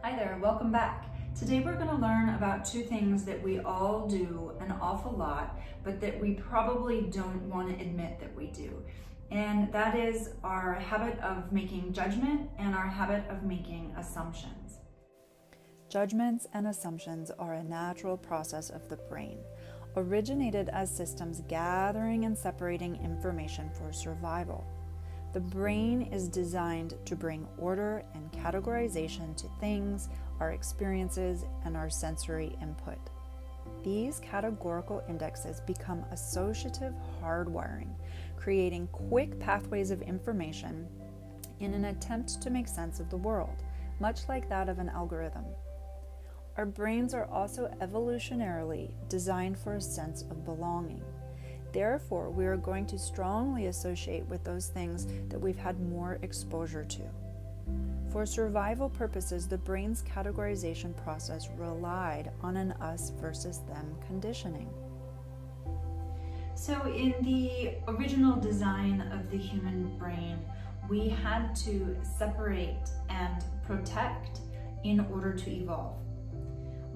Hi there, welcome back. Today we're going to learn about two things that we all do an awful lot, but that we probably don't want to admit that we do. And that is our habit of making judgment and our habit of making assumptions. Judgments and assumptions are a natural process of the brain, originated as systems gathering and separating information for survival. The brain is designed to bring order and categorization to things, our experiences, and our sensory input. These categorical indexes become associative hardwiring, creating quick pathways of information in an attempt to make sense of the world, much like that of an algorithm. Our brains are also evolutionarily designed for a sense of belonging. Therefore, we are going to strongly associate with those things that we've had more exposure to. For survival purposes, the brain's categorization process relied on an us versus them conditioning. So in the original design of the human brain, we had to separate and protect in order to evolve.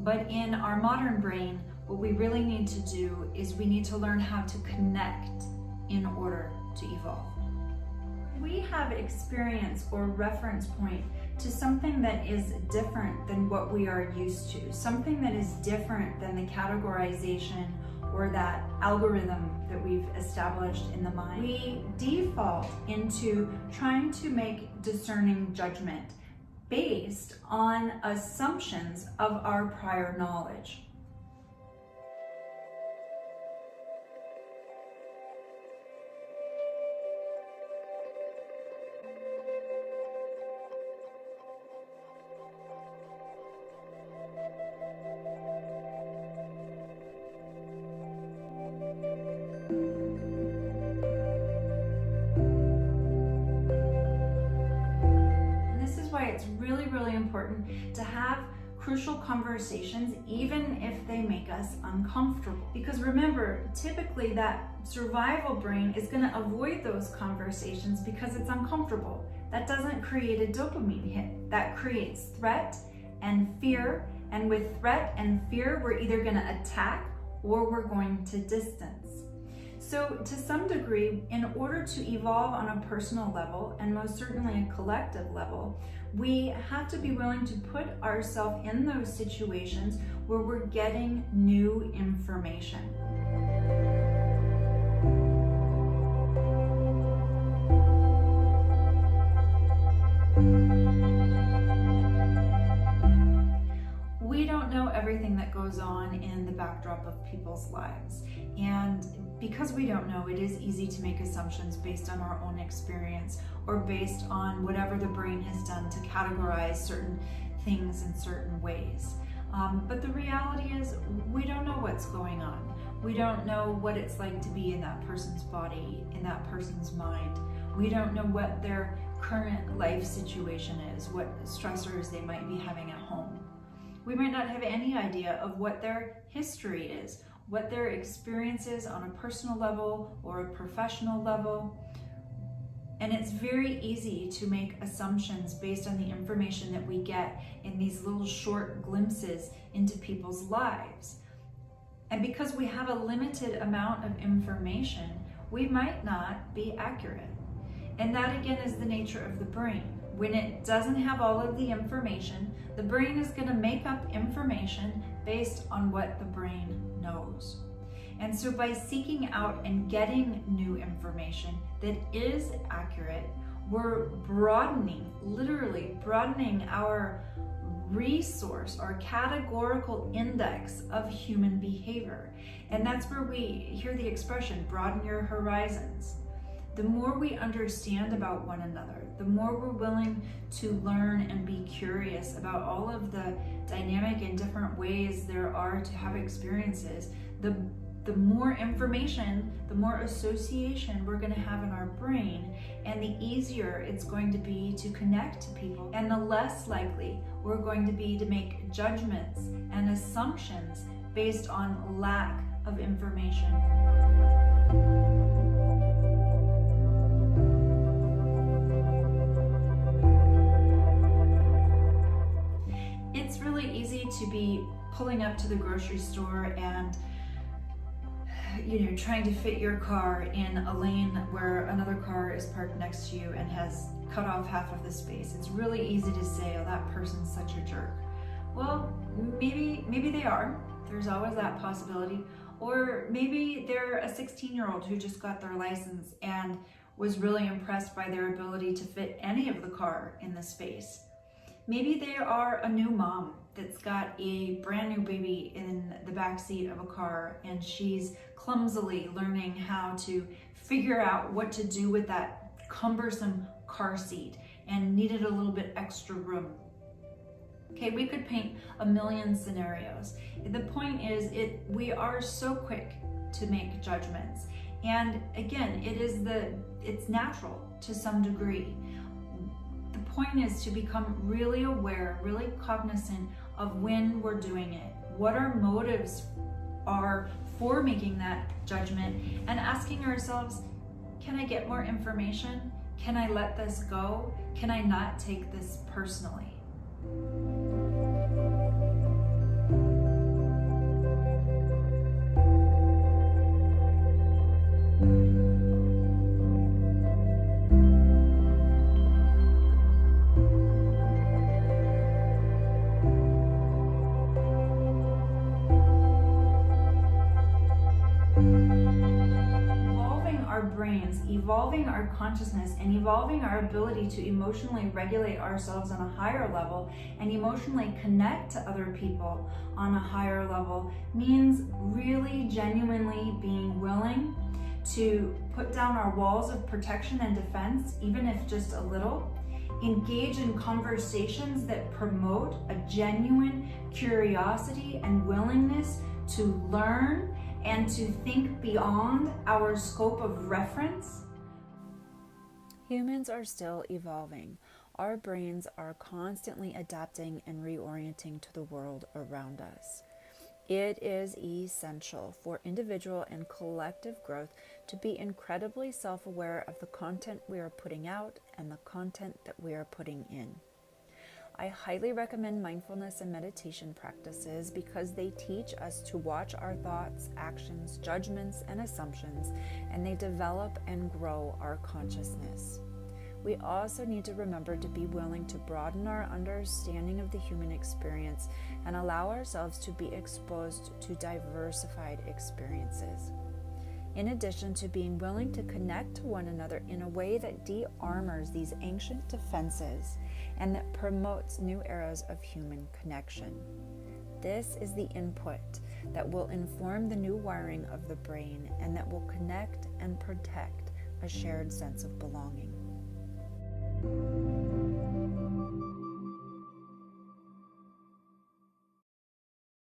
But in our modern brain, what we really need to do is we need to learn how to connect in order to evolve. We have experience or reference point to something that is different than what we are used to, something that is different than the categorization or that algorithm that we've established in the mind. We default into trying to make discerning judgment based on assumptions of our prior knowledge. It's really important to have crucial conversations even if they make us uncomfortable. Because remember, typically that survival brain is going to avoid those conversations because it's uncomfortable. That doesn't create a dopamine hit. That creates threat and fear. And with threat and fear, we're either going to attack or we're going to distance. So to some degree, in order to evolve on a personal level, and most certainly a collective level, we have to be willing to put ourselves in those situations where we're getting new information. We don't know everything that goes on in the backdrop of people's lives. And because we don't know, it is easy to make assumptions based on our own experience or based on whatever the brain has done to categorize certain things in certain ways. But the reality is we don't know what's going on. We don't know what it's like to be in that person's body, in that person's mind. We don't know what their current life situation is, what stressors they might be having at home. We might not have any idea of what their history is, what their experience is on a personal level or a professional level. And it's very easy to make assumptions based on the information that we get in these little short glimpses into people's lives. And because we have a limited amount of information, we might not be accurate. And that again is the nature of the brain. When it doesn't have all of the information, the brain is going to make up information based on what the brain knows. And so by seeking out and getting new information that is accurate, we're literally broadening our resource, our categorical index of human behavior. And that's where we hear the expression, broaden your horizons. The more we understand about one another, the more we're willing to learn and be curious about all of the dynamic and different ways there are to have experiences, the more information, the more association we're going to have in our brain, and the easier it's going to be to connect to people, and the less likely we're going to be to make judgments and assumptions based on lack of information. to be pulling up to the grocery store and trying to fit your car in a lane where another car is parked next to you and has cut off half of the space. It's really easy to say, oh, that person's such a jerk. Well, maybe they are. There's always that possibility. Or maybe they're a 16-year-old who just got their license and was really impressed by their ability to fit any of the car in the space. Maybe they are a new mom that's got a brand new baby in the back seat of a car, and she's clumsily learning how to figure out what to do with that cumbersome car seat and needed a little bit extra room. Okay, we could paint a million scenarios. The point is, we are so quick to make judgments. And again, it's natural to some degree. The point is to become really aware, really cognizant of when we're doing it, what our motives are for making that judgment, and asking ourselves, can I get more information? Can I let this go? Can I not take this personally? Evolving our consciousness and evolving our ability to emotionally regulate ourselves on a higher level and emotionally connect to other people on a higher level means really genuinely being willing to put down our walls of protection and defense, even if just a little, engage in conversations that promote a genuine curiosity and willingness to learn and to think beyond our scope of reference. Humans are still evolving. Our brains are constantly adapting and reorienting to the world around us. It is essential for individual and collective growth to be incredibly self-aware of the content we are putting out and the content that we are putting in. I highly recommend mindfulness and meditation practices because they teach us to watch our thoughts, actions, judgments, and assumptions, and they develop and grow our consciousness. We also need to remember to be willing to broaden our understanding of the human experience and allow ourselves to be exposed to diversified experiences. In addition to being willing to connect to one another in a way that de-armors these ancient defenses and that promotes new eras of human connection. This is the input that will inform the new wiring of the brain and that will connect and protect a shared sense of belonging.